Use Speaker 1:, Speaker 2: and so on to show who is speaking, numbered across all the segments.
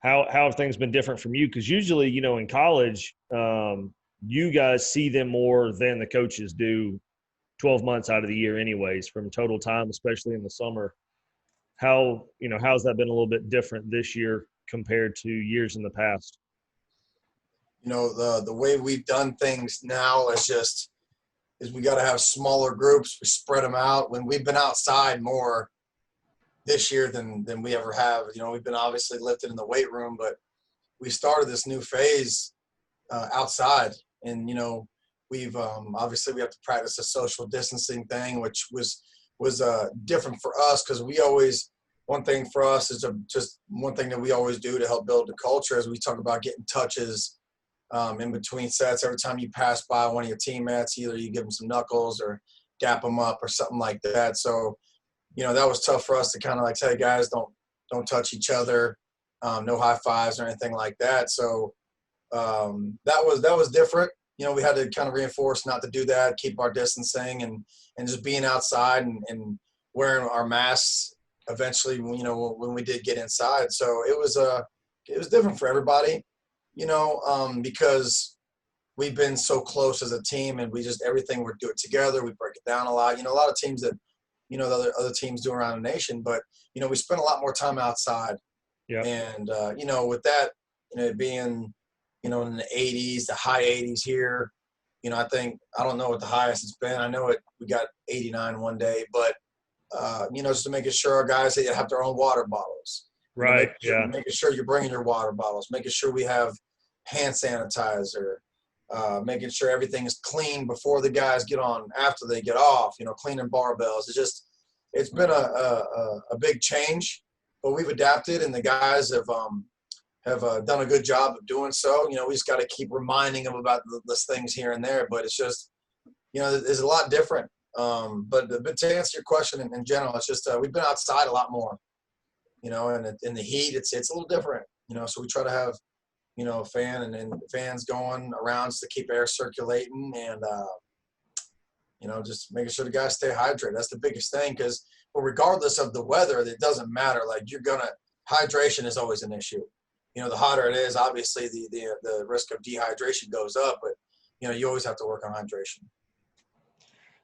Speaker 1: how have things been different from you? Because usually, in college, you guys see them more than the coaches do 12 months out of the year anyways, from total time, especially in the summer. How's that been a little bit different this year compared to years in the past?
Speaker 2: The way we've done things now is we got to have smaller groups. We spread them out. When we've been outside more this year than we ever have. We've been obviously lifted in the weight room, but we started this new phase outside, and we've obviously we have to practice a social distancing thing, which was different for us because we always one thing for us is just one thing that we always do to help build the culture is we talk about getting touches in between sets. Every time you pass by one of your teammates, either you give them some knuckles or dap them up or something like that. So that was tough for us to kind of like say, guys, don't touch each other, no high fives or anything like that. So that was different. We had to kind of reinforce not to do that, keep our distancing, and just being outside and wearing our masks. Eventually, when we did get inside, so it was different for everybody, because we've been so close as a team, and we just everything we do it together. We break it down a lot. A lot of teams that the other teams do around the nation, but we spend a lot more time outside.
Speaker 1: Yeah.
Speaker 2: And with that, being in the 80s, the high 80s here. I think I don't know what the highest it's been. I know we got 89 one day, but just to making sure our guys have their own water bottles.
Speaker 1: Right.
Speaker 2: Making sure you're bringing your water bottles. Making sure we have hand sanitizer. Making sure everything is clean before the guys get on, after they get off. Cleaning barbells. It's been a big change, but we've adapted, and the guys have done a good job of doing so. We just got to keep reminding them about the things here and there, but it's just, there's a lot different. But to answer your question in general, it's just we've been outside a lot more, and in the heat, it's a little different, so we try to have, a fan and fans going around just to keep air circulating and, just making sure the guys stay hydrated. That's the biggest thing because regardless of the weather, it doesn't matter. Like hydration is always an issue. The hotter it is, obviously the risk of dehydration goes up, but, you always have to work on hydration.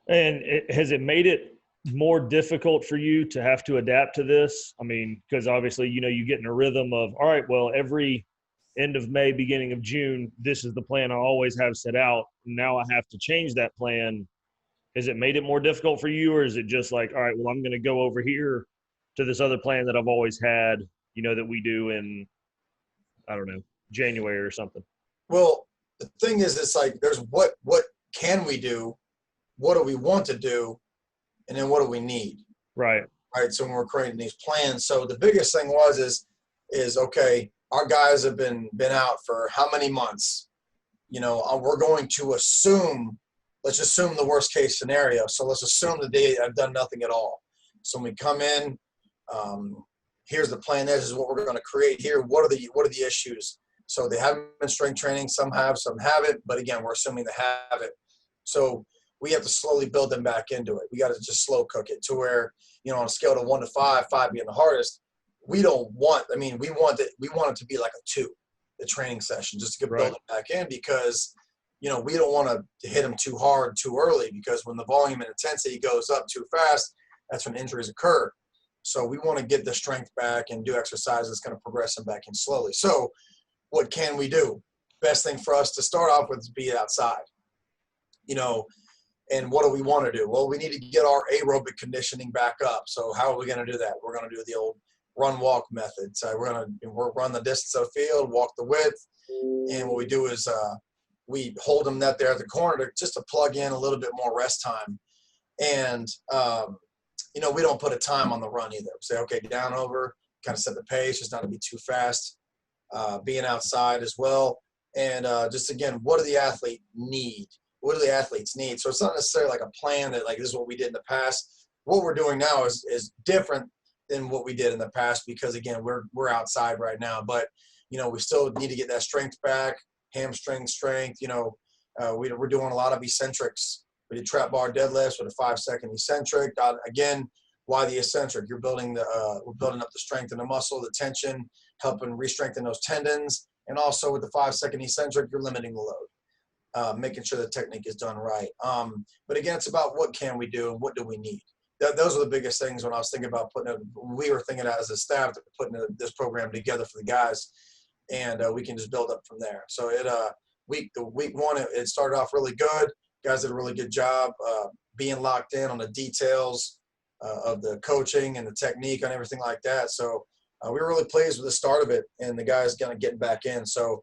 Speaker 1: And has it made it more difficult for you to have to adapt to this? I mean, because obviously, you get in a rhythm of, all right, well, every end of May, beginning of June, this is the plan I always have set out. Now I have to change that plan. Has it made it more difficult for you, or is it just like, all right, well, I'm going to go over here to this other plan that I've always had, that we do in, I don't know, January or something?
Speaker 2: Well, the thing is, it's like there's what can we do? What do we want to do? And then what do we need?
Speaker 1: Right.
Speaker 2: Right. So when we're creating these plans, so the biggest thing is okay, our guys have been out for how many months? We're going to let's assume the worst case scenario. So let's assume that they have done nothing at all. So when we come in, here's the plan. This is what we're going to create here. What are the issues? So they haven't been strength training. Some have, some haven't. But again, we're assuming they have it. So we have to slowly build them back into it. We got to just slow cook it to where, on a scale of 1 to 5, 5 being the hardest, we want it to be like a 2, the training session, just to get build it back in because, we don't want to hit them too hard too early because when the volume and intensity goes up too fast, that's when injuries occur. So we want to get the strength back and do exercises that's going to progress them back in slowly. So what can we do? Best thing for us to start off with is be outside, and what do we want to do? Well, we need to get our aerobic conditioning back up. So how are we going to do that? We're going to do the old run-walk method. So we're going to run the distance of the field, walk the width. And what we do is we hold them there at the corner just to plug in a little bit more rest time. And, we don't put a time on the run either. We say, okay, down, over, kind of set the pace, just not to be too fast, being outside as well. And just, again, what do the athlete need? What do the athletes need? So it's not necessarily like a plan that like this is what we did in the past. What we're doing now is different than what we did in the past because, again, we're outside right now. But, we still need to get that strength back, hamstring strength. We're doing a lot of eccentrics. We did trap bar deadlifts with a 5-second eccentric. Again, Why the eccentric? We're building up the strength in the muscle, the tension, helping re-strengthen those tendons. And also with the 5-second eccentric, you're limiting the load, making sure the technique is done right. But again, it's about what can we do and what do we need. Those are the biggest things when I was thinking about we were thinking as a staff, putting this program together for the guys, and we can just build up from there. So week one, it started off really good. Guys did a really good job being locked in on the details of the coaching and the technique and everything like that. So we were really pleased with the start of it, and the guys kind of getting back in. So,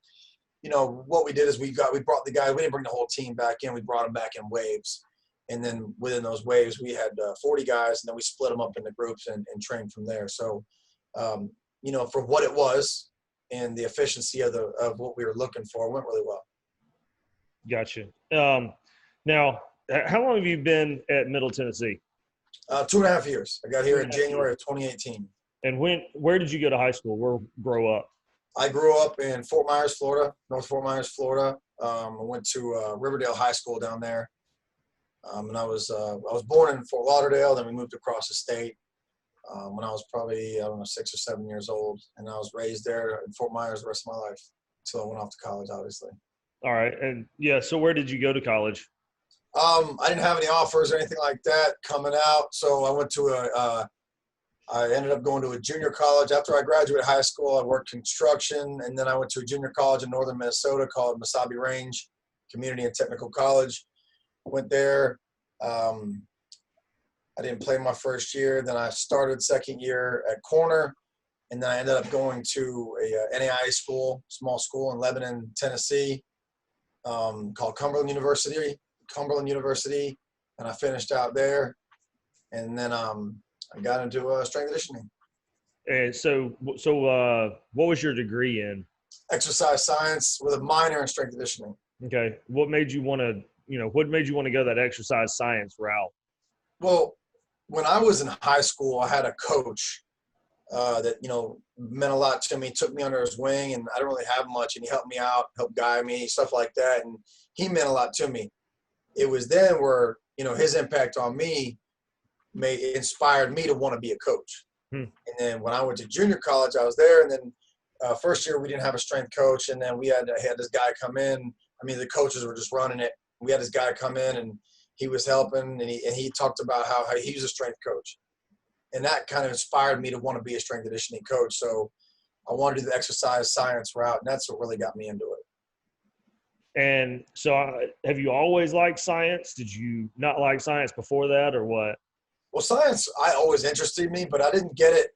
Speaker 2: what we did is we brought the guys. We didn't bring the whole team back in. We brought them back in waves, and then within those waves, we had 40 guys, and then we split them up into groups and trained from there. So, for what it was and the efficiency of what we were looking for, it went really well.
Speaker 1: Gotcha. Now, how long have you been at Middle Tennessee?
Speaker 2: 2.5 years. I got here in January of 2018.
Speaker 1: And where did you go to high school? Where grow up?
Speaker 2: I grew up in Fort Myers, Florida, North Fort Myers, Florida. I went to Riverdale High School down there. And I was born in Fort Lauderdale. Then we moved across the state when I was probably, 6 or 7 years old. And I was raised there in Fort Myers the rest of my life until I went off to college, obviously.
Speaker 1: All right. And yeah, so where did you go to college?
Speaker 2: I didn't have any offers or anything like that coming out. So I ended up going to a junior college. After I graduated high school, I worked construction, and then I went to a junior college in northern Minnesota called Mesabi Range Community and Technical College. Went there. I didn't play my first year. Then I started second year at Corner, and then I ended up going to a NAIA school, small school in Lebanon, Tennessee, called Cumberland University, and I finished out there. And then I got into strength conditioning.
Speaker 1: And so what was your degree in?
Speaker 2: Exercise science with a minor in strength conditioning.
Speaker 1: Okay. What made you want to go that exercise science route?
Speaker 2: Well, when I was in high school, I had a coach that, meant a lot to me, took me under his wing, and I didn't really have much, and he helped me out, helped guide me, stuff like that. And he meant a lot to me. It was then where, his impact on me inspired me to want to be a coach. And then when I went to junior college, I was there. And then first year we didn't have a strength coach. And then we had this guy come in. I mean, the coaches were just running it. We had this guy come in, and he was helping, and he talked about how he was a strength coach. And that kind of inspired me to want to be a strength conditioning coach. So I wanted to do the exercise science route, and that's what really got me into it.
Speaker 1: And so have you always liked science? Did you not like science before that, or what?
Speaker 2: Well, science always interested me, but I didn't get it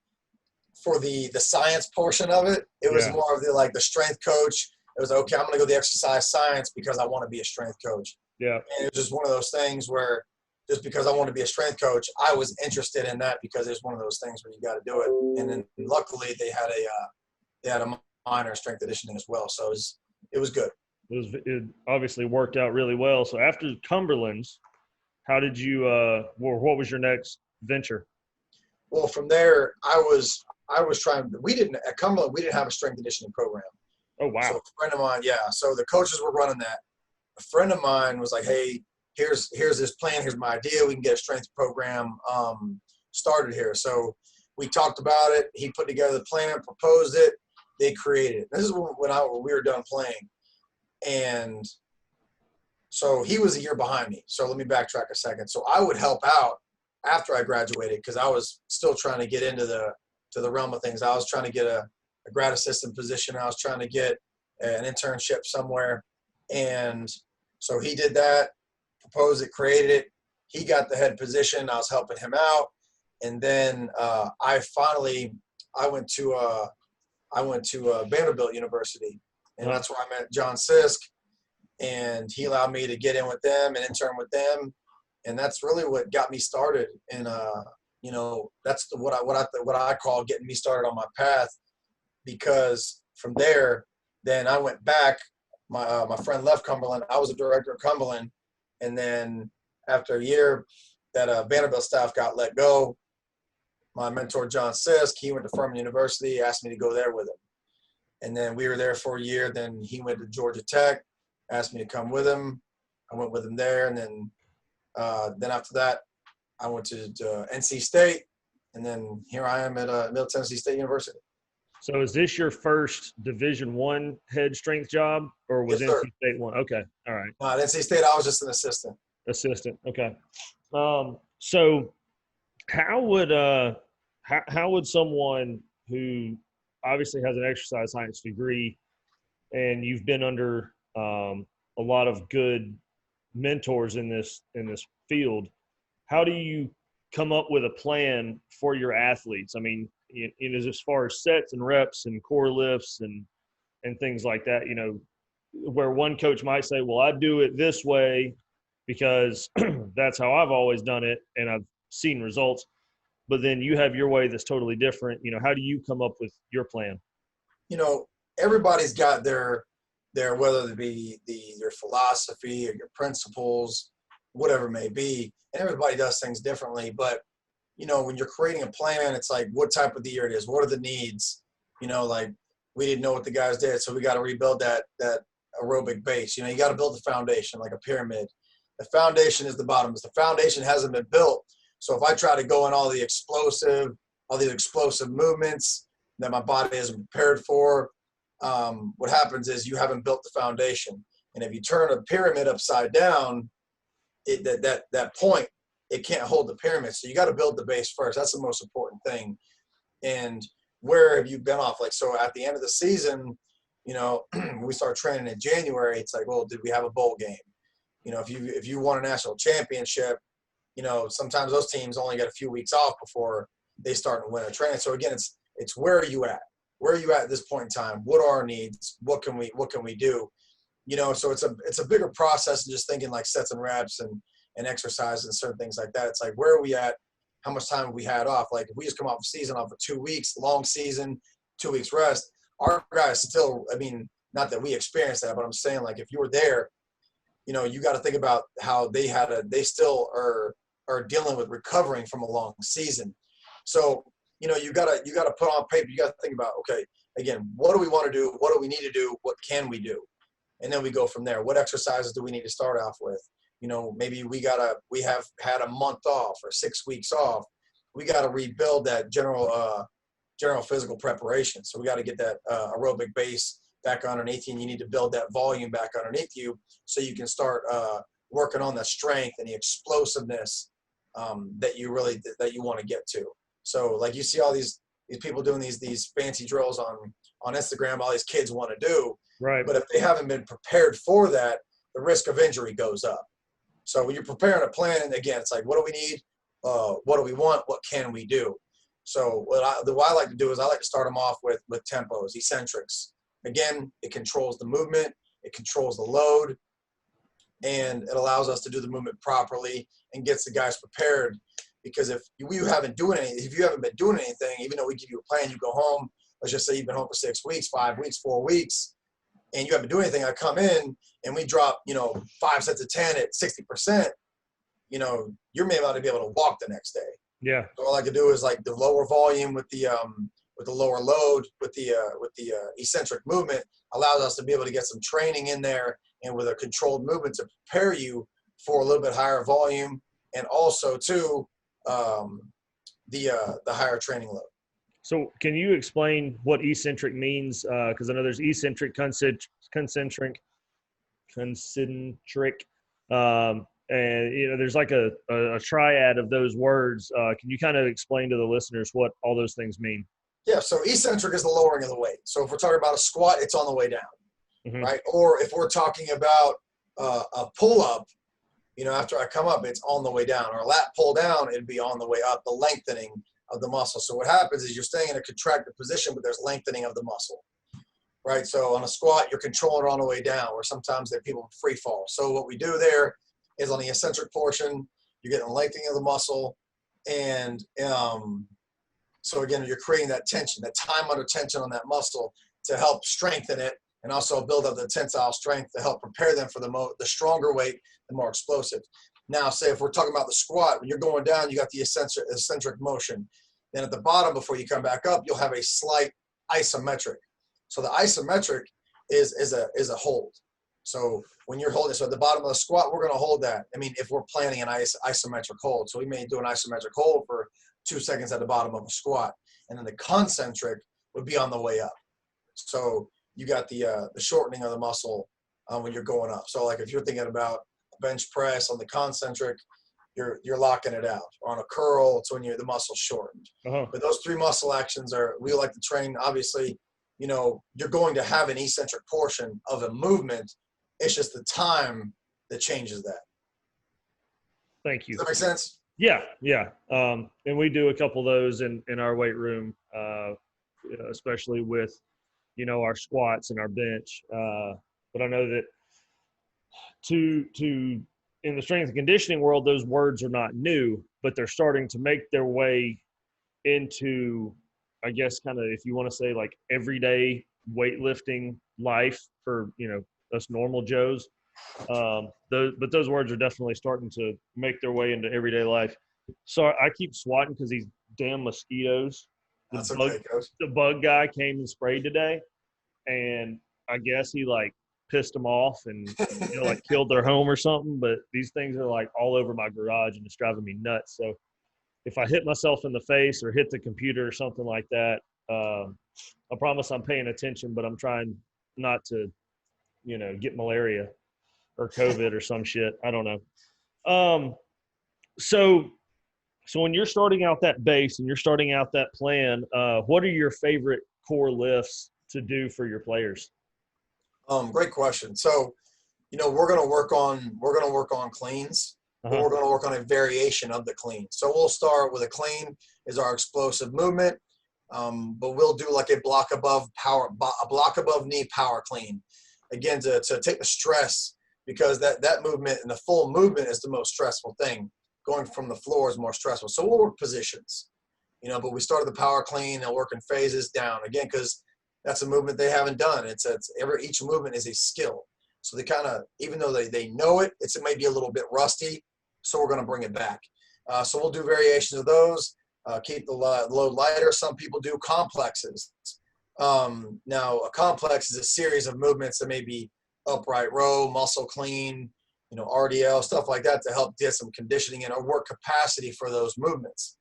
Speaker 2: for the science portion of it. It was more of the strength coach. It was, okay, I'm going to go the exercise science because I want to be a strength coach. Yeah. And it was just one of those things where just because I wanted to be a strength coach, I was interested in that because it's one of those things where you got to do it. And then luckily they had a minor in strength conditioning as well. So it was good.
Speaker 1: It obviously worked out really well. So after Cumberland's, how did you what was your next venture?
Speaker 2: Well, from there, I was trying. At Cumberland, we didn't have a strength conditioning program.
Speaker 1: Oh, wow.
Speaker 2: So a friend of mine, so the coaches were running that. A friend of mine was like, hey, here's this plan. Here's my idea. We can get a strength program started here. So we talked about it. He put together the plan, proposed it. They created it. This is when we were done playing. And so he was a year behind me. So let me backtrack a second. So I would help out after I graduated because I was still trying to get into the realm of things. I was trying to get a grad assistant position. I was trying to get an internship somewhere. And so he did that, proposed it, created it. He got the head position. I was helping him out. And then I went to Vanderbilt University. And that's where I met John Sisk. And he allowed me to get in with them and intern with them. And that's really what got me started. And, that's what I call getting me started on my path. Because from there, then I went back. My friend left Cumberland. I was the director of Cumberland. And then after a year, that Vanderbilt staff got let go. My mentor, John Sisk, he went to Furman University, asked me to go there with him. And then we were there for a year. Then he went to Georgia Tech, asked me to come with him. I went with him there. And then after that, I went to NC State. And then here I am at Middle Tennessee State University.
Speaker 1: So is this your first Division I head strength job, or was
Speaker 2: Yes, sir.
Speaker 1: NC State one? Okay, all right.
Speaker 2: At NC State, I was just an assistant.
Speaker 1: Assistant. Okay. So how would how would someone who obviously has an exercise science degree and you've been under a lot of good mentors in this field, how do you come up with a plan for your athletes? I mean, it is as far as sets and reps and core lifts and things like that, you know, where one coach might say, well, I do it this way because that's how I've always done it and I've seen results. But then you have your way that's totally different. You know, how do you come up with your plan?
Speaker 2: You know, everybody's got their whether it be your philosophy or your principles, whatever it may be, and everybody does things differently. But you know, when you're creating a plan, it's like what type of the year it is, what are the needs? You know, like we didn't know what the guys did, so we got to rebuild that aerobic base. You know, you got to build the foundation like a pyramid. The foundation is the bottom. If the foundation hasn't been built, so if I try to go in all these explosive movements that my body isn't prepared for, what happens is you haven't built the foundation. And if you turn a pyramid upside down, that point, it can't hold the pyramid. So you got to build the base first. That's the most important thing. And where have you been off? Like, so at the end of the season, you know, when we start training in January, it's like, well, did we have a bowl game? You know, if you won a national championship, you know, sometimes those teams only get a few weeks off before they start to win a training. So again, it's where are you at? Where are you at this point in time? What are our needs? What can we do? You know, so it's a bigger process than just thinking like sets and reps and exercise and certain things like that. It's like, where are we at? How much time have we had off? Like if we just come off a season off of 2 weeks, long season, 2 weeks rest, our guys still, I mean, not that we experienced that, but I'm saying like if you were there, you know, you got to think about how they still are dealing with recovering from a long season. So, you know, you gotta put on paper, you gotta think about, okay, again, what do we want to do? What do we need to do? What can we do? And then we go from there. What exercises do we need to start off with? You know, maybe we have had a month off or 6 weeks off. We got to rebuild that general physical preparation. So we got to get that aerobic base back underneath you, and you need to build that volume back underneath you so you can start working on the strength and the explosiveness that you want to get to. So like you see all these people doing these fancy drills on Instagram, all these kids want to do.
Speaker 1: Right.
Speaker 2: But if they haven't been prepared for that, the risk of injury goes up. So when you're preparing a plan, and again, it's like, what do we need? What do we want? What can we do? So what I like to do is I like to start them off with tempos, eccentrics. Again, it controls the movement, it controls the load, and it allows us to do the movement properly and gets the guys prepared. Because if you haven't been doing anything, even though we give you a plan, you go home. Let's just say you've been home for 6 weeks, 5 weeks, 4 weeks, and you haven't been doing anything. I come in and we drop, 5 sets of 10 at 60%. You may not be able to walk the next day.
Speaker 1: Yeah.
Speaker 2: So what I like to do is like the lower volume with the lower load with the eccentric movement allows us to be able to get some training in there and with a controlled movement to prepare you for a little bit higher volume and also too the higher training load.
Speaker 1: So can you explain what eccentric means? Because I know there's eccentric, concentric, and there's like a triad of those words. Can you kind of explain to the listeners what all those things mean?
Speaker 2: Yeah, so eccentric is the lowering of the weight. So if we're talking about a squat, it's on the way down,
Speaker 1: Mm-hmm.
Speaker 2: right? Or if we're talking about a pull-up, after I come up, it's on the way down. Or a lat pull down, it'd be on the way up, the lengthening of the muscle. So what happens is you're staying in a contracted position, but there's lengthening of the muscle, right? So on a squat, you're controlling it on the way down, or sometimes people free fall. So what we do there is on the eccentric portion, you're getting a lengthening of the muscle. And so again, you're creating that tension, that time under tension on that muscle to help strengthen it and also build up the tensile strength to help prepare them for the stronger weight, the more explosive. Now, say if we're talking about the squat, when you're going down, you got the eccentric motion. Then at the bottom, before you come back up, you'll have a slight isometric. So the isometric is a hold. So when you're holding, so at the bottom of the squat, we're going to hold that. I mean, if we're planning an isometric hold, so we may do an isometric hold for 2 seconds at the bottom of a squat. And then the concentric would be on the way up. So you got the shortening of the muscle when you're going up. So like if you're thinking about a bench press on the concentric, you're locking it out. Or on a curl, it's when the muscle's shortened. But those 3 muscle actions we like to train. Obviously, you're going to have an eccentric portion of a movement. It's just the time that changes that.
Speaker 1: Thank you.
Speaker 2: Does that make sense?
Speaker 1: Yeah. And we do a couple of those in our weight room, especially with, our squats and our bench. But I know that in the strength and conditioning world, those words are not new, but they're starting to make their way into, I guess, kind of, if you want to say, like everyday weightlifting life for, us normal Joes. But those words are definitely starting to make their way into everyday life. So I keep swatting because these damn mosquitoes.
Speaker 2: That's okay, Coach.
Speaker 1: The bug guy came and sprayed today, and I guess he pissed them off and killed their home or something. But these things are all over my garage, and it's driving me nuts. So if I hit myself in the face or hit the computer or something like that, I promise I'm paying attention, but I'm trying not to, get malaria or COVID or some shit. I don't know. So when you're starting out that base and you're starting out that plan, what are your favorite core lifts to do for your players?
Speaker 2: Great question. So, we're going to work on cleans. But we're going to work on a variation of the clean. So we'll start with a clean is our explosive movement. But we'll do like a block above knee power clean. Again, to take the stress, because that movement and the full movement is the most stressful thing. Going from the floor is more stressful. So we'll work positions, but we started the power clean and work in phases down again, because that's a movement they haven't done. Each movement is a skill. So they kind of, even though they know it, it may be a little bit rusty. So we're going to bring it back. So we'll do variations of those, keep the load lighter. Some people do complexes. Now a complex is a series of movements that may be upright row, muscle clean, RDL, stuff like that, to help get some conditioning in or work capacity for those movements.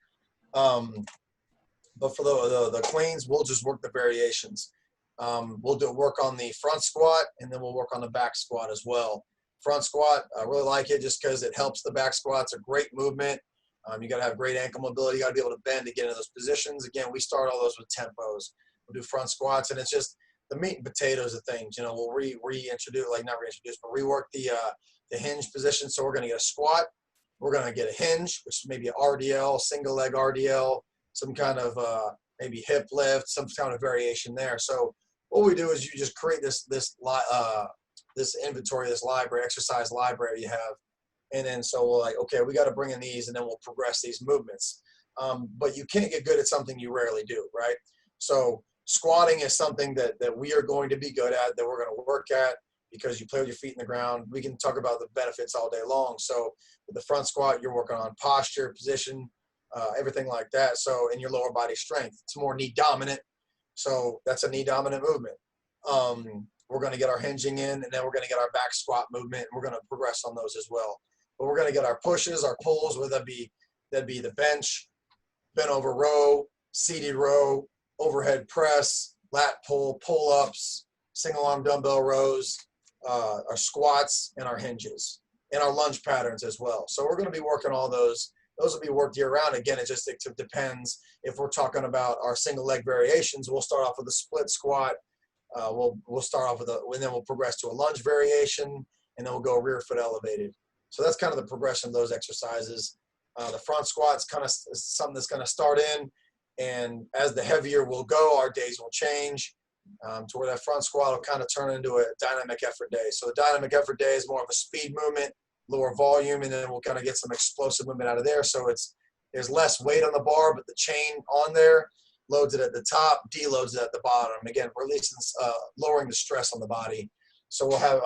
Speaker 2: But for the cleans, we'll just work the variations. We'll work on the front squat, and then we'll work on the back squat as well. Front squat, I really like it just because it helps the back squat. It's a great movement. You got to have great ankle mobility. You got to be able to bend to get into those positions. Again, we start all those with tempos. We'll do front squats, and it's just the meat and potatoes of things. We'll reintroduce, not reintroduce, but rework the hinge position. So we're going to get a squat. We're going to get a hinge, which may be an RDL, single leg RDL, some kind of maybe hip lift, some kind of variation there. So what we do is you just create this inventory, this library, exercise library you have. And then so we're okay, we got to bring in these, and then we'll progress these movements. But you can't get good at something you rarely do, right? So squatting is something that we are going to be good at, that we're going to work at, because you play with your feet in the ground. We can talk about the benefits all day long. So with the front squat, you're working on posture, position, everything like that. So in your lower body strength, it's more knee dominant. So that's a knee dominant movement. We're going to get our hinging in, and then we're going to get our back squat movement, and we're going to progress on those as well. But we're going to get our pushes, our pulls, whether that'd be the bench, bent over row, seated row, overhead press, lat pull, pull-ups, single arm dumbbell rows, our squats, and our hinges, and our lunge patterns as well. So we're going to be working all those. Those will be worked year round. Again, it depends. If we're talking about our single leg variations, we'll start off with a split squat. We'll start off and then we'll progress to a lunge variation, and then we'll go rear foot elevated. So that's kind of the progression of those exercises. The front squat's kind of something that's going to start in, and as the heavier we'll go, our days will change to where that front squat will kind of turn into a dynamic effort day. So the dynamic effort day is more of a speed movement, lower volume, and then we'll kind of get some explosive movement out of there. So there's less weight on the bar, but the chain on there loads it at the top, deloads it at the bottom. Again, releasing, lowering the stress on the body. So we'll have,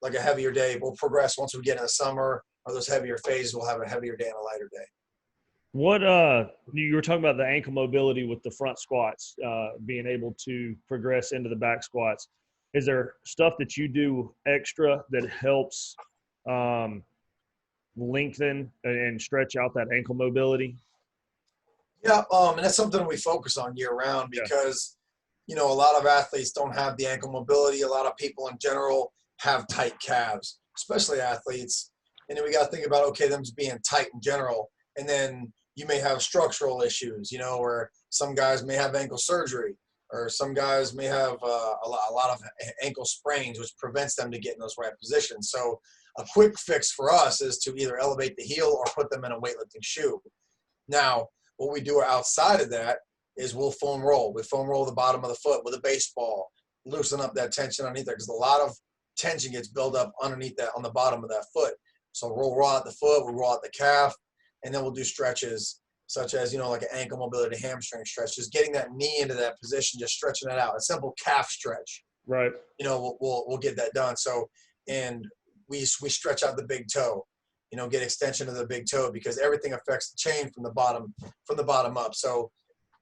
Speaker 2: like a heavier day. We'll progress once we get in the summer, or those heavier phases, we'll have a heavier day and a lighter day.
Speaker 1: What you were talking about the ankle mobility with the front squats, being able to progress into the back squats. Is there stuff that you do extra that helps lengthen and stretch out that ankle mobility?
Speaker 2: Yeah, and that's something we focus on year round
Speaker 1: Yeah.
Speaker 2: because, you know, a lot of athletes don't have the ankle mobility. A lot of people in general have tight calves, especially athletes. And then we got to think about, okay, them just being tight in general. And then you may have structural issues, you know, or some guys may have ankle surgery, or some guys may have a lot of ankle sprains, which prevents them to get in those right positions. So a quick fix for us is to either elevate the heel or put them in a weightlifting shoe. Now, what we do outside of that is we'll foam roll. We foam roll the bottom of the foot with a baseball, loosen up that tension underneath there because a lot of tension gets built up underneath that on the bottom of that foot. So we'll roll out the foot, we'll roll out the calf, and then we'll do stretches such as, you know, like an ankle mobility, hamstring stretch, just getting that knee into that position, just stretching it out. A simple calf stretch.
Speaker 1: Right.
Speaker 2: You know, we'll get that done. So, and we stretch out the big toe. You know, get extension of the big toe because everything affects the chain from the bottom up. So,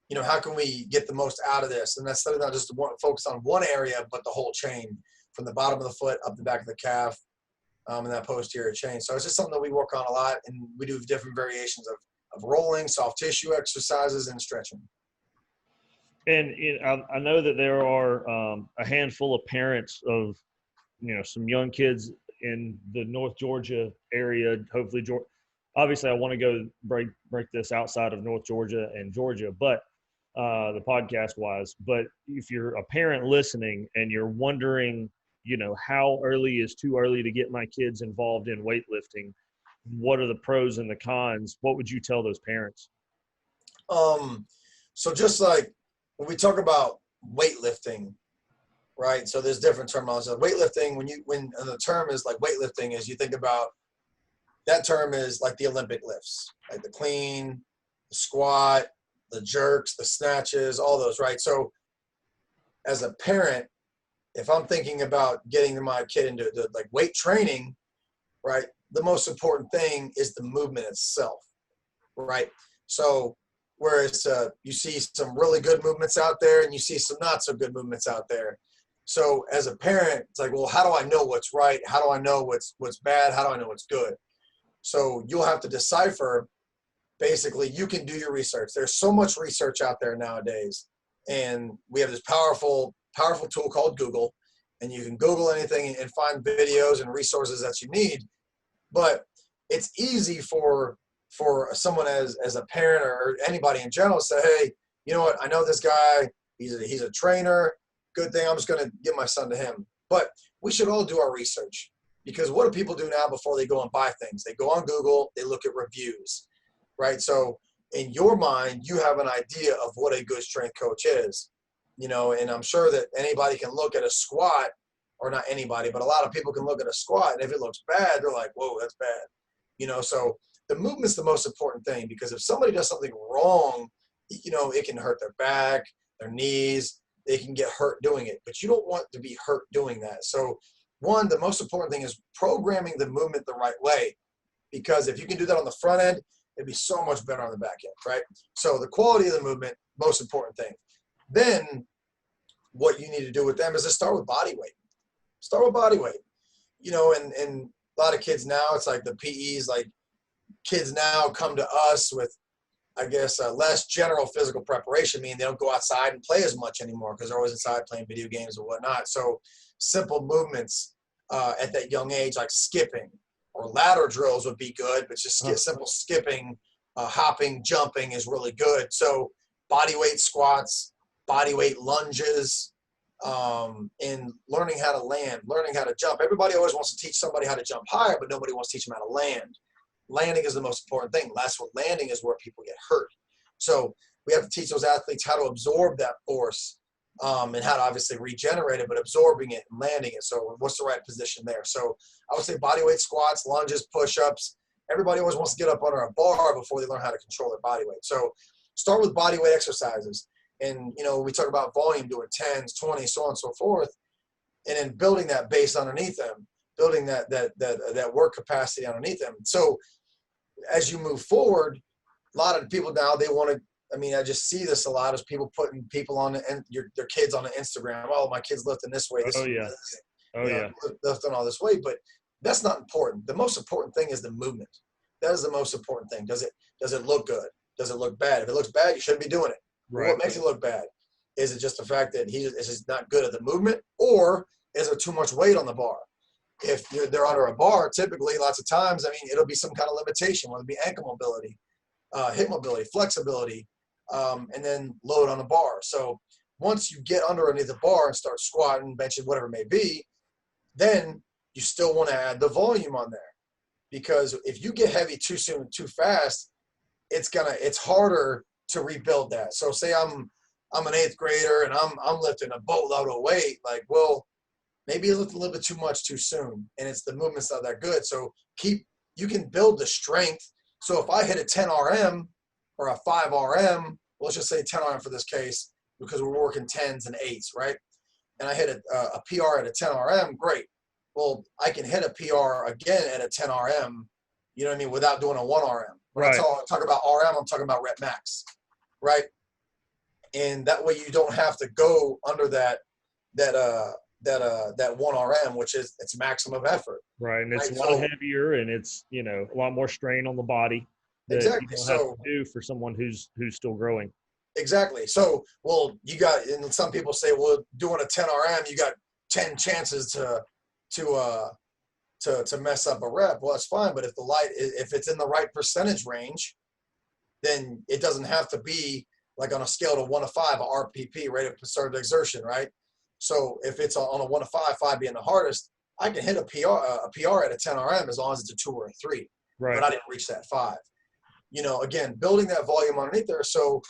Speaker 2: you know, how can we get the most out of this? And that's not just focus on one area, but the whole chain from the bottom of the foot up the back of the calf, and that posterior chain. So it's just something that we work on a lot, and we do different variations of rolling, soft tissue exercises, and stretching.
Speaker 1: And I know that there are a handful of parents of, you know, some young kids in the North Georgia area. Hopefully, obviously, I want to go break this outside of North Georgia and Georgia, but the podcast wise. But if you're a parent listening and you're wondering, you know, how early is too early to get my kids involved in weightlifting? What are the pros and the cons? What would you tell those parents?
Speaker 2: So just like when we talk about weightlifting, right? So there's different terminology. Weightlifting, when the term is like weightlifting, is you think about that term is like the Olympic lifts, like the clean, the squat, the jerks, the snatches, all those, right? So as a parent, if I'm thinking about getting my kid into like weight training, right, the most important thing is the movement itself, right? So whereas you see some really good movements out there and you see some not so good movements out there. So as a parent, it's like, well, how do I know what's right? How do I know what's bad? How do I know what's good? So you'll have to decipher. Basically, you can do your research. There's so much research out there nowadays. And we have this powerful tool called Google. And you can Google anything and find videos and resources that you need. But it's easy for someone as a parent or anybody in general to say, hey, you know what? I know this guy. He's a trainer. Good thing I'm just going to give my son to him. But we should all do our research. Because what do people do now before they go and buy things? They go on Google, they look at reviews, right? So in your mind, you have an idea of what a good strength coach is, you know, and I'm sure that anybody can look at a squat, or not anybody, but a lot of people can look at a squat, and if it looks bad, they're like, whoa, that's bad. You know, so the movement's the most important thing, because if somebody does something wrong, you know, it can hurt their back, their knees, they can get hurt doing it, but you don't want to be hurt doing that. So one, the most important thing is programming the movement the right way, because if you can do that on the front end, it'd be so much better on the back end, right? So the quality of the movement, most important thing. Then what you need to do with them is to start with body weight. Start with body weight. You know, and a lot of kids now, it's like the PEs, like kids now come to us with, I guess, less general physical preparation, meaning they don't go outside and play as much anymore because they're always inside playing video games and whatnot. So simple movements at that young age, like skipping or ladder drills would be good, but just simple skipping, hopping, jumping is really good. So body weight squats, body weight lunges, and learning how to land, learning how to jump. Everybody always wants to teach somebody how to jump higher, but nobody wants to teach them how to land. Landing is the most important thing. That's what landing is, where people get hurt. So we have to teach those athletes how to absorb that force, and how to obviously regenerate it, but absorbing it and landing it. So what's the right position there? So I would say body weight squats, lunges, push-ups. Everybody always wants to get up under a bar before they learn how to control their body weight. So start with body weight exercises. And, you know, we talk about volume, doing 10s, 20s, so on and so forth, and then building that base underneath them, building that work capacity underneath them. So as you move forward, a lot of people now, they want to, I mean, I just see this a lot, is people putting people on their kids on the Instagram. Oh, my kid's lifting this way.
Speaker 1: Oh, yeah. Oh, yeah.
Speaker 2: Lifting all this weight. But That's not important. The most important thing is the movement. That is the most important thing. Does it look good? Does it look bad? If it looks bad, you shouldn't be doing it. Well,
Speaker 1: Right.
Speaker 2: what makes it look bad? Is it just the fact that is just not good at the movement, or is there too much weight on the bar? If they're under a bar, typically, lots of times, I mean, it'll be some kind of limitation, whether it be ankle mobility, hip mobility, flexibility, and then load on the bar. So once you get underneath the bar and start squatting, benching, whatever it may be, then you still want to add the volume on there. Because if you get heavy too soon, too fast, it's harder to rebuild that. So say I'm an 8th grader and I'm lifting a boatload of weight, like, well, maybe you lift a little bit too much too soon, and it's the movement's not that good. So you can build the strength. So if I hit a 10 RM or a 5 RM, let's just say 10 RM for this case, because we're working 10s and 8s, right? And I hit a PR at a 10 RM, great. Well, I can hit a PR again at a 10 RM, you know what I mean, without doing a 1 RM. When I talk about RM, I'm talking about rep max, right? And that way you don't have to go under that 1 RM, which is it's maximum effort.
Speaker 1: Right. And it's
Speaker 2: right?
Speaker 1: a lot heavier, and it's, a lot more strain on the body that
Speaker 2: Exactly.
Speaker 1: you don't have to do for someone who's still growing.
Speaker 2: Exactly. So, well, and some people say, well, doing a 10 RM, you got 10 chances to mess up a rep. Well, that's fine. But if it's in the right percentage range, then it doesn't have to be like on a scale to 1 to 5, a RPP, rate of concerted exertion, right? So if it's on a 1 to 5, 5 being the hardest, I can hit a PR at a 10 RM as long as it's a 2 or a 3.
Speaker 1: Right.
Speaker 2: But I didn't reach that 5. Again, building that volume underneath there. So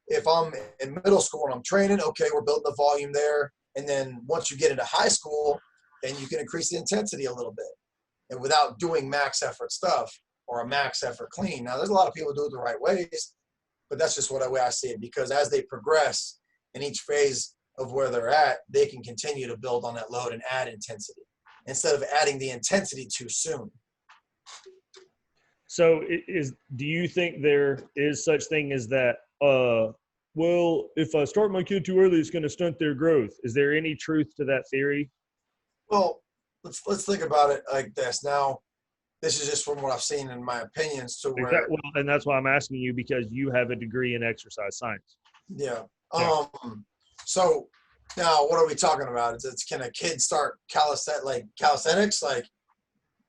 Speaker 2: if I'm in middle school and I'm training, okay, we're building the volume there. And then once you get into high school, then you can increase the intensity a little bit, and without doing max effort stuff or a max effort clean. Now, there's a lot of people do it the right ways, but that's just the way I see it, because as they progress in each phase of where they're at, they can continue to build on that load and add intensity instead of adding the intensity too soon.
Speaker 1: So do you think there is such thing as that, well, if I start my kid too early, it's going to stunt their growth? Is there any truth to that theory?
Speaker 2: Well, let's think about it like this. Now, this is just from what I've seen in my opinions to where.
Speaker 1: Well, and that's why I'm asking you, because you have a degree in exercise science.
Speaker 2: Yeah. So now what are we talking about? Can a kid start calisthenics? Like,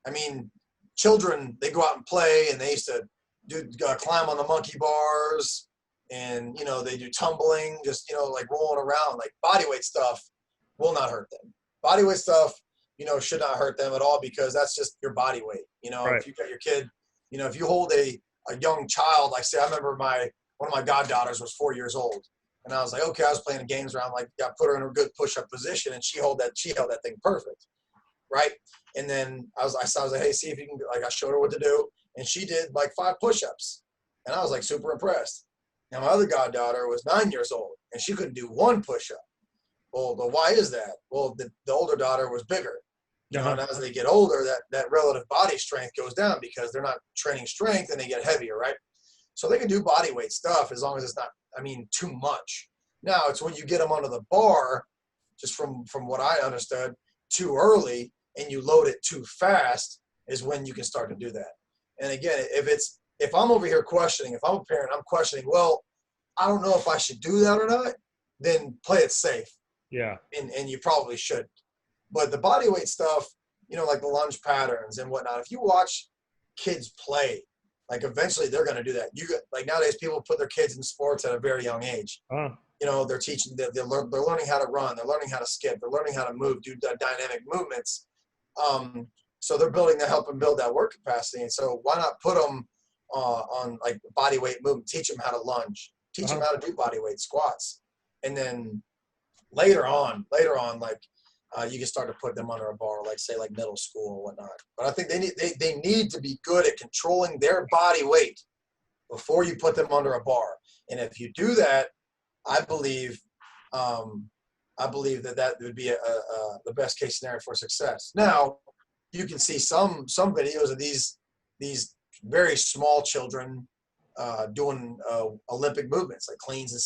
Speaker 2: I mean, children, they go out and play, and they used to climb on the monkey bars, and they do tumbling, just like rolling around. Like, body weight stuff will not hurt them. Body weight stuff, should not hurt them at all, because that's just your body weight.
Speaker 1: Right.
Speaker 2: If you got your kid, if you hold a young child, like, say, I remember one of my goddaughters was 4 years old, and I was like, okay, I was playing games around, like, got put her in a good push-up position, and she held that thing perfect, right? And then I was like, hey, see if you can, like, I showed her what to do, and she did like 5 push-ups, and I was like super impressed. Now my other goddaughter was 9 years old, and she couldn't do 1 push-up. Well, why is that? Well, the older daughter was bigger. And as they get older, that relative body strength goes down because they're not training strength, and they get heavier, right? So they can do body weight stuff as long as it's not, too much. Now, it's when you get them under the bar, just from what I understood, too early, and you load it too fast, is when you can start to do that. And again, if I'm over here questioning, if I'm a parent, I'm questioning, well, I don't know if I should do that or not, then play it safe.
Speaker 1: Yeah.
Speaker 2: And you probably should. But the body weight stuff, like the lunge patterns and whatnot, if you watch kids play, like, eventually they're going to do that. Like, nowadays people put their kids in sports at a very young age. They're teaching, they're learning how to run, they're learning how to skip, they're learning how to move, do dynamic movements. So they're helping build that work capacity. And so why not put them on like body weight movement, teach them how to lunge, teach them how to do body weight squats. And then later on, like, you can start to put them under a bar, like, say, like middle school or whatnot. But I think they need to be good at controlling their body weight before you put them under a bar. And if you do that, I believe that would be the best case scenario for success. Now, you can see some videos of these very small children doing Olympic movements, like cleans and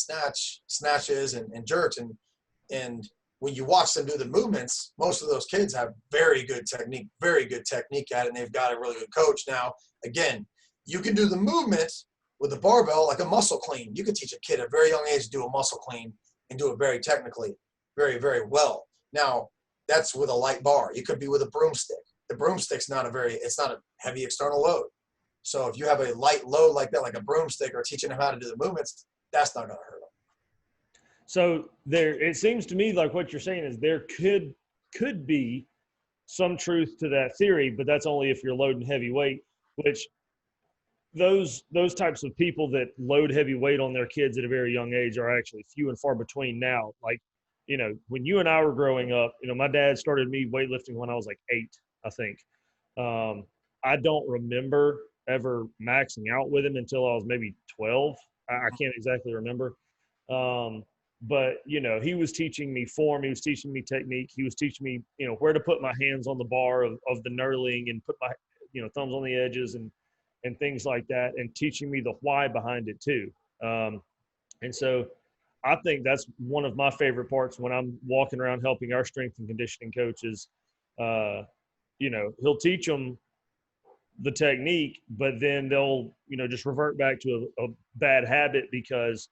Speaker 2: snatches and jerks, and when you watch them do the movements, most of those kids have very good technique at it, and they've got a really good coach. Now, again, you can do the movements with the barbell like a muscle clean. You can teach a kid at a very young age to do a muscle clean and do it very technically, very, very well. Now, that's with a light bar. You could be with a broomstick. The broomstick's it's not a heavy external load. So if you have a light load like that, like a broomstick, or teaching them how to do the movements, that's not going to hurt them.
Speaker 1: So it seems to me like what you're saying is there could be some truth to that theory, but that's only if you're loading heavy weight, which those types of people that load heavy weight on their kids at a very young age are actually few and far between now. Like, when you and I were growing up, my dad started me weightlifting when I was like 8, I think. I don't remember ever maxing out with him until I was maybe 12. I can't exactly remember. But, he was teaching me form. He was teaching me technique. He was teaching me, where to put my hands on the bar of the knurling and put my, thumbs on the edges and things like that, and teaching me the why behind it too. And so I think that's one of my favorite parts when I'm walking around helping our strength and conditioning coaches. He'll teach them the technique, but then they'll, just revert back to a bad habit because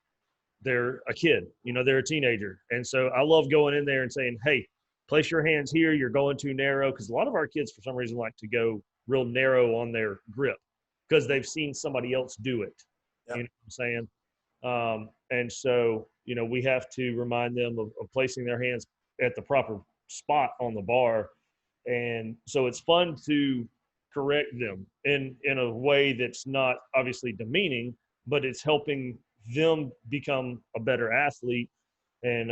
Speaker 1: they're a kid, they're a teenager. And so I love going in there and saying, hey, place your hands here. You're going too narrow. Because a lot of our kids, for some reason, like to go real narrow on their grip because they've seen somebody else do it. Yep. You know what I'm saying? And so, we have to remind them of placing their hands at the proper spot on the bar. And so it's fun to correct them in a way that's not obviously demeaning, but it's helping them become a better athlete and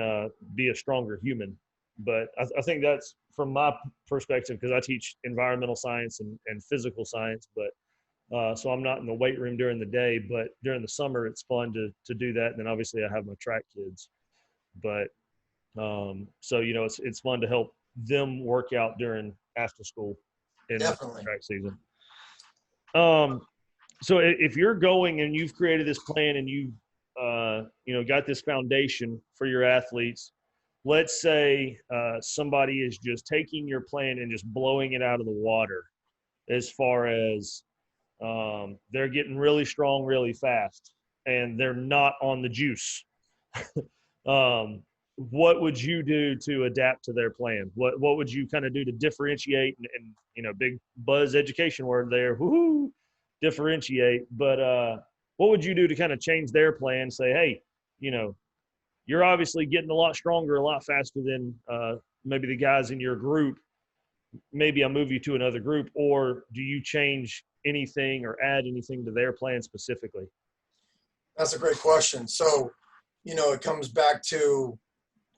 Speaker 1: be a stronger human. But I think that's from my perspective, because I teach environmental science and physical science, but so I'm not in the weight room during the day, but during the summer it's fun to do that. And then obviously I have my track kids, but so it's fun to help them work out during after school in
Speaker 2: Definitely.
Speaker 1: track season. So if you're going and you've created this plan and you got this foundation for your athletes, let's say somebody is just taking your plan and just blowing it out of the water as far as they're getting really strong really fast and they're not on the juice. What would you do to adapt to their plan? What would you kind of do to differentiate and big buzz education word there, woohoo, differentiate. But what would you do to kind of change their plan? Say, hey, you're obviously getting a lot stronger, a lot faster than maybe the guys in your group. Maybe I'll move you to another group, or do you change anything or add anything to their plan specifically?
Speaker 2: That's a great question. So, it comes back to,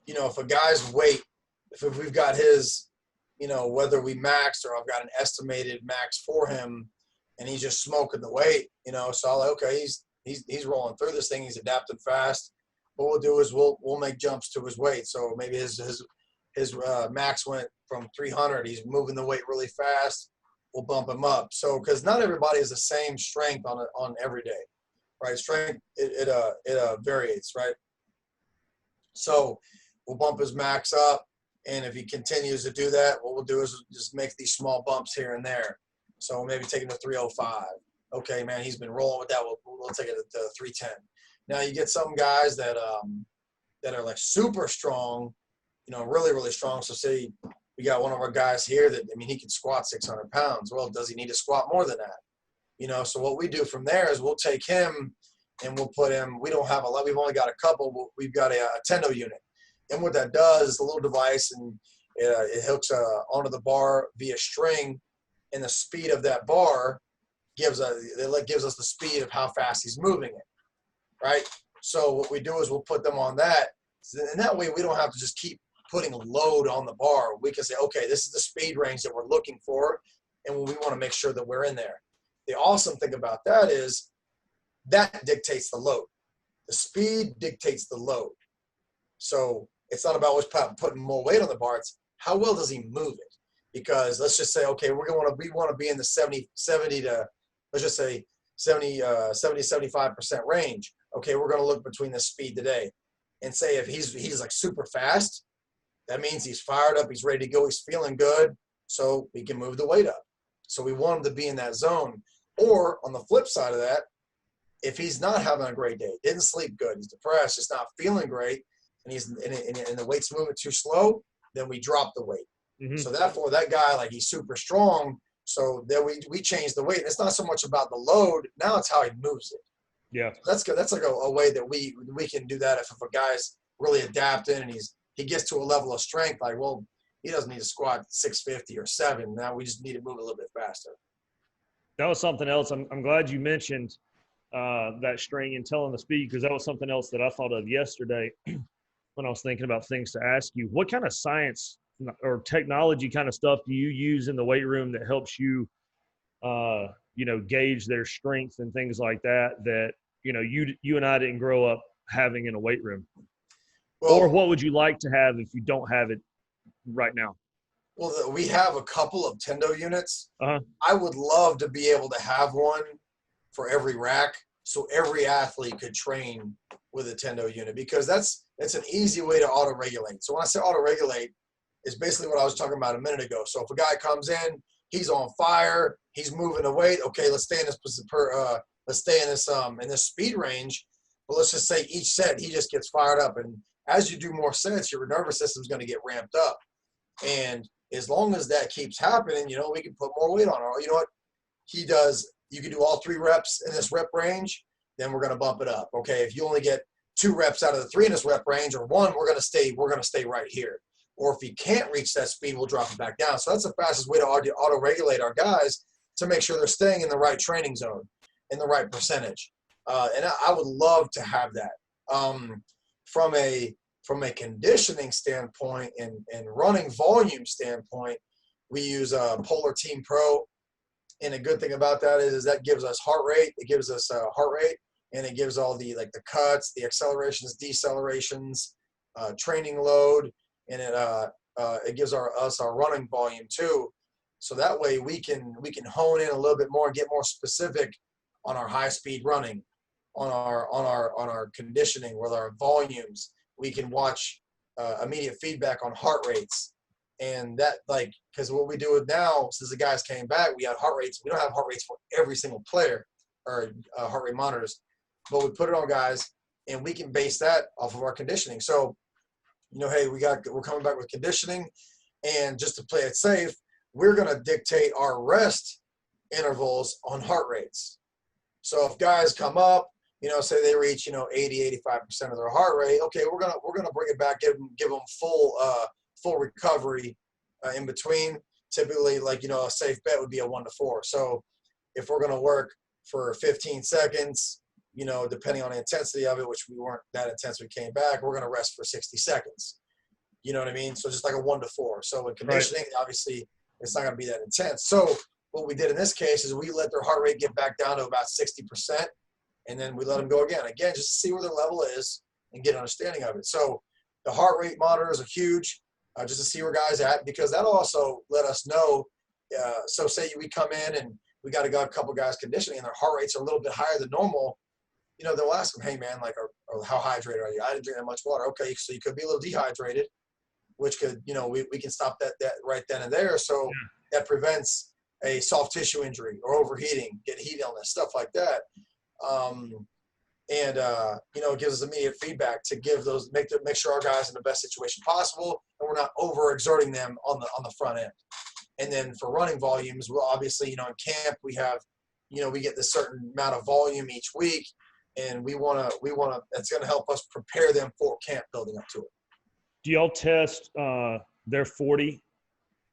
Speaker 2: if a guy's weight, if we've got his, whether we maxed or I've got an estimated max for him and he's just smoking the weight, so I'm like, okay, he's rolling through this thing. He's adapted fast. What we'll do is we'll make jumps to his weight. So maybe his max went from 300. He's moving the weight really fast. We'll bump him up. So, because not everybody is the same strength on every day, right? Strength, it varies, right? So we'll bump his max up. And if he continues to do that, what we'll do is just make these small bumps here and there. So maybe take him to 305. Okay, man, he's been rolling with that. We'll take it to 310. Now you get some guys that are like super strong, really, really strong. So say we got one of our guys here that, he can squat 600 pounds. Well, does he need to squat more than that? So what we do from there is we'll take him and we'll put him, we don't have a lot, we've only got a couple, we've got a Tendo unit. And what that does is a little device, and it hooks onto the bar via string, and the speed of that bar gives us the speed of how fast he's moving it, right? So what we do is we'll put them on that, and that way we don't have to just keep putting a load on the bar. We can say, okay, this is the speed range that we're looking for, and we want to make sure that we're in there. The awesome thing about that is that dictates the load. The speed dictates the load. So it's not about putting more weight on the bar. It's how well does he move it? Because let's just say, okay, we want to be in the 70 to, let's just say 75% range. Okay, we're going to look between the speed today and say if he's like super fast, That means he's fired up, he's ready to go, he's feeling good, so we can move the weight up. So we want him to be in that zone. Or on the flip side of that, if he's not having a great day, didn't sleep good, he's depressed, just not feeling great, and the weight's moving too slow, then we drop the weight.
Speaker 1: Mm-hmm.
Speaker 2: So therefore, that guy, like, he's super strong, so then we change the weight. And it's not so much about the load, now it's how he moves it.
Speaker 1: Yeah.
Speaker 2: That's good. That's like a way that we can do that if a guy's really adapting and he gets to a level of strength, like, well, he doesn't need to squat 650 or 7. Now we just need to move a little bit faster.
Speaker 1: That was something else. I'm glad you mentioned that string and telling the speed, because that was something else that I thought of yesterday when I was thinking about things to ask you. What kind of science or technology kind of stuff do you use in the weight room that helps you, gauge their strength and things like that, you and I didn't grow up having in a weight room? Well, or what would you like to have if you don't have it right now?
Speaker 2: Well, we have a couple of Tendo units.
Speaker 1: Uh-huh.
Speaker 2: I would love to be able to have one for every rack, so every athlete could train with a Tendo unit, because that's an easy way to auto-regulate. So when I say auto-regulate, it's basically what I was talking about a minute ago. So if a guy comes in, he's on fire, he's moving the weight. Okay, let's stay in this speed range. But let's just say each set he just gets fired up, and as you do more sets, your nervous system's going to get ramped up. And as long as that keeps happening, we can put more weight on it. You know what he does? You can do all 3 reps in this rep range, then we're going to bump it up. Okay, if you only get 2 reps out of the 3 in this rep range, or 1, we're going to stay right here. Or if he can't reach that speed, we'll drop it back down. So that's the fastest way to auto-regulate our guys, to make sure they're staying in the right training zone, in the right percentage. And I would love to have that. From a conditioning standpoint and running volume standpoint, we use Polar Team Pro. And a good thing about that is that gives us heart rate. It gives us heart rate, and it gives all the cuts, the accelerations, decelerations, training load, and it gives us our running volume too. So that way we can hone in a little bit more and get more specific on our high speed running, on our conditioning with our volumes. We can watch immediate feedback on heart rates. And that, because what we do now, since the guys came back, we had heart rates. We don't have heart rates for every single player, or heart rate monitors, but we put it on guys, and we can base that off of our conditioning. So, hey, we're coming back with conditioning, and just to play it safe, we're going to dictate our rest intervals on heart rates. So if guys come up, say they reach, 80, 85% of their heart rate, okay, we're gonna bring it back, give them full recovery in between. Typically, a safe bet would be a 1 to 4. So if we're gonna work for 15 seconds, depending on the intensity of it, which we weren't that intense when we came back, we're gonna rest for 60 seconds. You know what I mean? So just like a 1 to 4. So in conditioning, obviously, it's not gonna be that intense. So what we did in this case is we let their heart rate get back down to about 60%, and then we let them go again, just to see where their level is and get an understanding of it. So the heart rate monitors are huge, just to see where guys at, because that'll also let us know. So say we come in and we got a couple guys conditioning, and their heart rates are a little bit higher than normal. They'll ask them, hey man, or how hydrated are you? I didn't drink that much water. Okay, so you could be a little dehydrated, which could, we can stop that right then and there. So that prevents a soft tissue injury or overheating, get heat illness, stuff like that. It gives us immediate feedback to make sure our guys in the best situation possible, and we're not overexerting them on the front end. And then for running volumes, well, obviously, in camp we have, we get this certain amount of volume each week, and we want to, that's going to help us prepare them for camp building up to it.
Speaker 1: Do y'all test their 40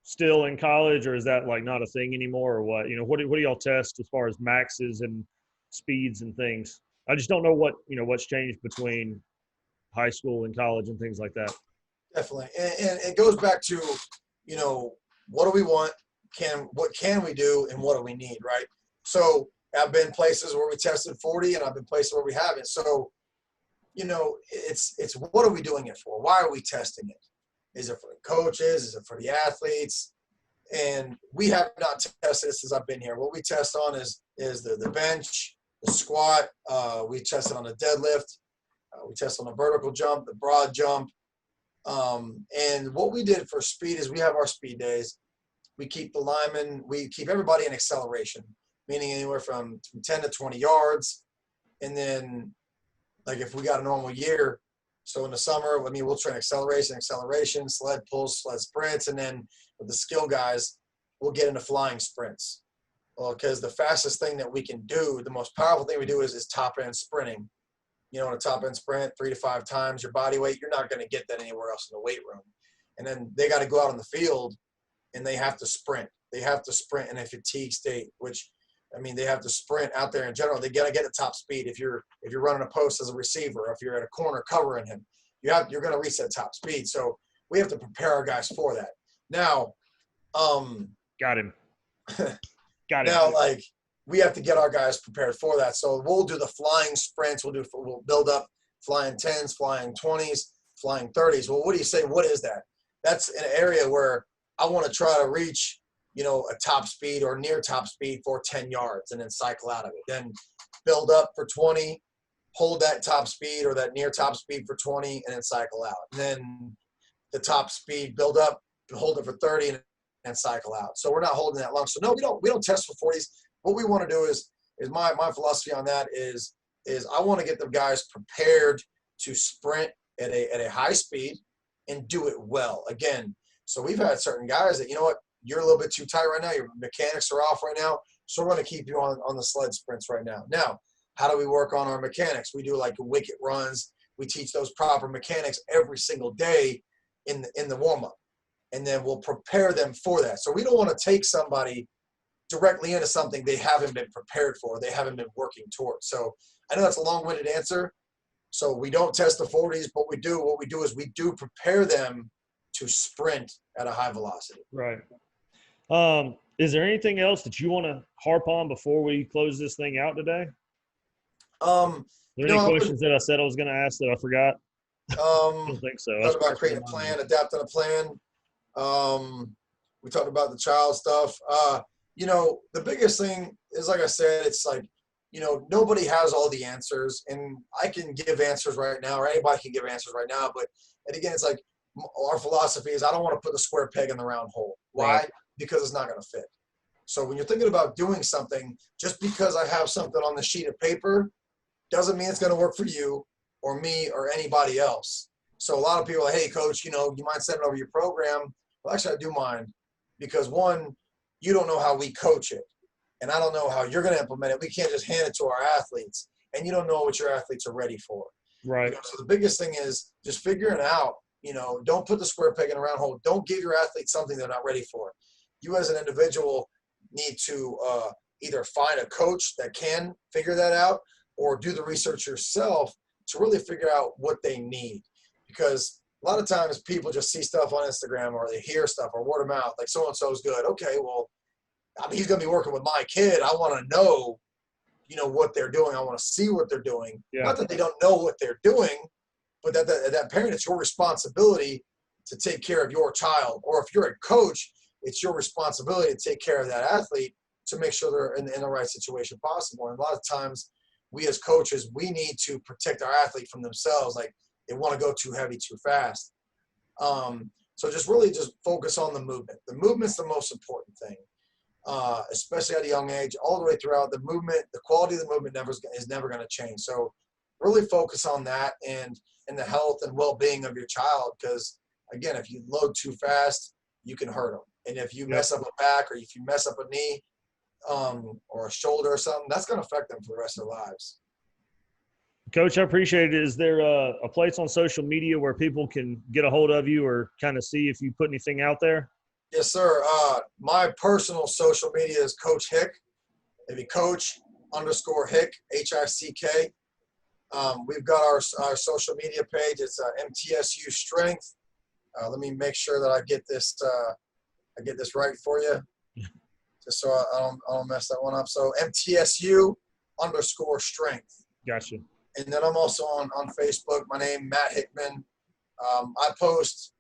Speaker 1: still in college, or is that not a thing anymore, or what? What do y'all test as far as maxes and speeds and things? I just don't know what's changed between high school and college and things like that.
Speaker 2: Definitely. And it goes back to, what do we want? What can we do, and what do we need, right? So I've been places where we tested 40, and I've been places where we haven't. So, it's what are we doing it for? Why are we testing it? Is it for the coaches? Is it for the athletes? And we have not tested it since I've been here. What we test on is the bench, the squat. We test it on the deadlift. We test on the vertical jump, the broad jump. And what we did for speed is we have our speed days. We keep the linemen, we keep everybody in acceleration, meaning anywhere from 10 to 20 yards. And then, like if we got a normal year, so in the summer, I mean, we'll train acceleration, sled pulls, sled sprints, and then with the skill guys, we'll get into flying sprints. Well, because the fastest thing that we can do, the most powerful thing we do is top end sprinting. You know, in a top end sprint, 3 to 5 times your body weight, you're not going to get that anywhere else in the weight room. And then they got to go out on the field and they have to sprint. They have to sprint in a fatigue state, which, I mean, they have to sprint out there in general. They got to get at top speed. If you're running a post as a receiver, if you're at a corner covering him, you're going to reach that top speed. So we have to prepare our guys for that. Now,
Speaker 1: got him. Got it.
Speaker 2: Now, like, we have to get our guys prepared for that. So we'll do the flying sprints. We'll build up flying 10s, flying 20s, flying 30s. Well, what do you say? What is that? That's an area where I want to try to reach, you know, a top speed or near top speed for 10 yards and then cycle out of it. Then build up for 20, hold that top speed or that near top speed for 20 and then cycle out. And then the top speed, build up, hold it for 30 and cycle out. So we're not holding that long. So no, we don't test for 40s. What we want to do is my philosophy on that is I want to get the guys prepared to sprint at a high speed and do it well. Again, so we've had certain guys that, you know what, you're a little bit too tight right now. Your mechanics are off right now. So we're going to keep you on the sled sprints right now. Now, how do we work on our mechanics? We do like wicket runs. We teach those proper mechanics every single day in the warm-up. And then we'll prepare them for that. So we don't want to take somebody directly into something they haven't been prepared for, they haven't been working towards. So I know that's a long-winded answer. So we don't test the 40s, but what we do is we do prepare them to sprint at a high velocity.
Speaker 1: Right. Is there anything else that you want to harp on before we close this thing out today?
Speaker 2: Are
Speaker 1: there any questions that I said I was going to ask that I forgot? I don't think so.
Speaker 2: Talked about creating a plan, adapting a plan. We talked about the child stuff. You know, the biggest thing is, like I said, it's like, you know, nobody has all the answers, and I can give answers right now, or anybody can give answers right now. But, and again, it's like our philosophy is I don't want to put the square peg in the round hole. Why? Right. Because it's not going to fit. So when you're thinking about doing something, just because I have something on the sheet of paper doesn't mean it's going to work for you or me or anybody else. So a lot of people are like, hey, coach, you know, you mind sending over your program? Well, actually, I do mind, because one, you don't know how we coach it, and I don't know how you're going to implement it. We can't just hand it to our athletes, and you don't know what your athletes are ready for.
Speaker 1: Right.
Speaker 2: You know, so the biggest thing is just figuring out, you know, don't put the square peg in a round hole. Don't give your athletes something they're not ready for. You as an individual need to either find a coach that can figure that out or do the research yourself to really figure out what they need. Because a lot of times people just see stuff on Instagram or they hear stuff or word of mouth, like so-and-so is good. Okay, well, I mean, he's going to be working with my kid. I want to know, you know, what they're doing. I want to see what they're doing. Yeah. Not that they don't know what they're doing, but that parent, it's your responsibility to take care of your child. Or if you're a coach, it's your responsibility to take care of that athlete to make sure they're in the right situation possible. And a lot of times we as coaches, we need to protect our athlete from themselves. Like, they want to go too heavy, too fast. So just really just focus on the movement. The movement's the most important thing, especially at a young age, all the way throughout. The movement, the quality of the movement is never going to change. So really focus on that and the health and well-being of your child, because, again, if you load too fast, you can hurt them. And if you mess up a back or if you mess up a knee or a shoulder or something, that's going to affect them for the rest of their lives.
Speaker 1: Coach, I appreciate it. Is there a place on social media where people can get a hold of you or kind of see if you put anything out there?
Speaker 2: Yes, sir. My personal social media is Coach Hick. Maybe Coach_Hick, Hick. We've got our social media page. It's MTSU Strength. Let me make sure that I get this right for you, just so I don't mess that one up. So MTSU_Strength.
Speaker 1: Gotcha.
Speaker 2: And then I'm also on Facebook. My name, Matt Hickmann. I post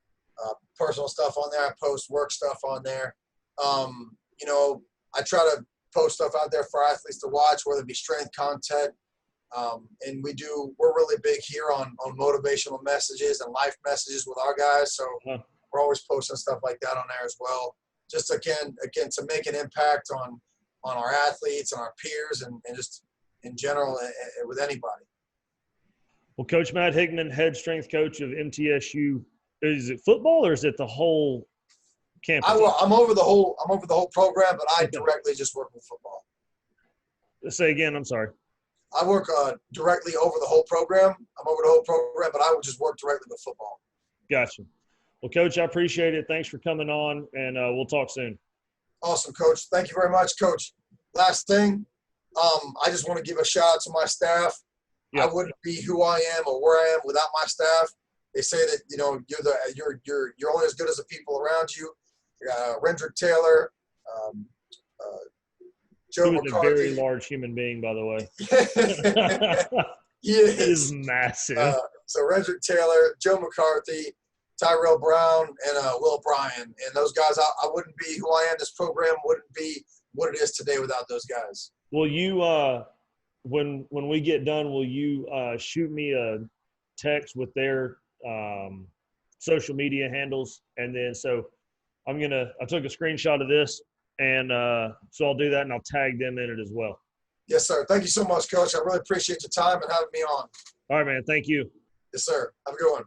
Speaker 2: personal stuff on there. I post work stuff on there. You know, I try to post stuff out there for athletes to watch, whether it be strength content, And we're really big here on motivational messages and life messages with our guys. So we're always posting stuff like that on there as well. Just again, to make an impact on our athletes and our peers and just in general with anybody.
Speaker 1: Well, Coach Matt Hickmann, head strength coach of MTSU. Is it football or is it the whole campus?
Speaker 2: I'm over the whole program, but I directly just work with football.
Speaker 1: Say again. I'm sorry.
Speaker 2: I work directly over the whole program. I'm over the whole program, but I would just work directly with football.
Speaker 1: Gotcha. Well, Coach, I appreciate it. Thanks for coming on, and we'll talk soon.
Speaker 2: Awesome, Coach. Thank you very much, Coach. Last thing, I just want to give a shout out to my staff. Yep. I wouldn't be who I am or where I am without my staff. They say that you're only as good as the people around you. Rendrick Taylor, Joe
Speaker 1: he was
Speaker 2: McCarthy.
Speaker 1: A very large human being, by the way.
Speaker 2: He is.
Speaker 1: He is massive.
Speaker 2: So Rendrick Taylor, Joe McCarthy, Tyrell Brown, and Will Bryan. And those guys, I wouldn't be who I am. This program wouldn't be what it is today without those guys.
Speaker 1: Will you, when we get done, will you shoot me a text with their social media handles? And then so I took a screenshot of this, and so I'll do that, and I'll tag them in it as well.
Speaker 2: Yes, sir. Thank you so much, Coach. I really appreciate your time and having me on.
Speaker 1: All right, man. Thank you.
Speaker 2: Yes, sir. Have a good one.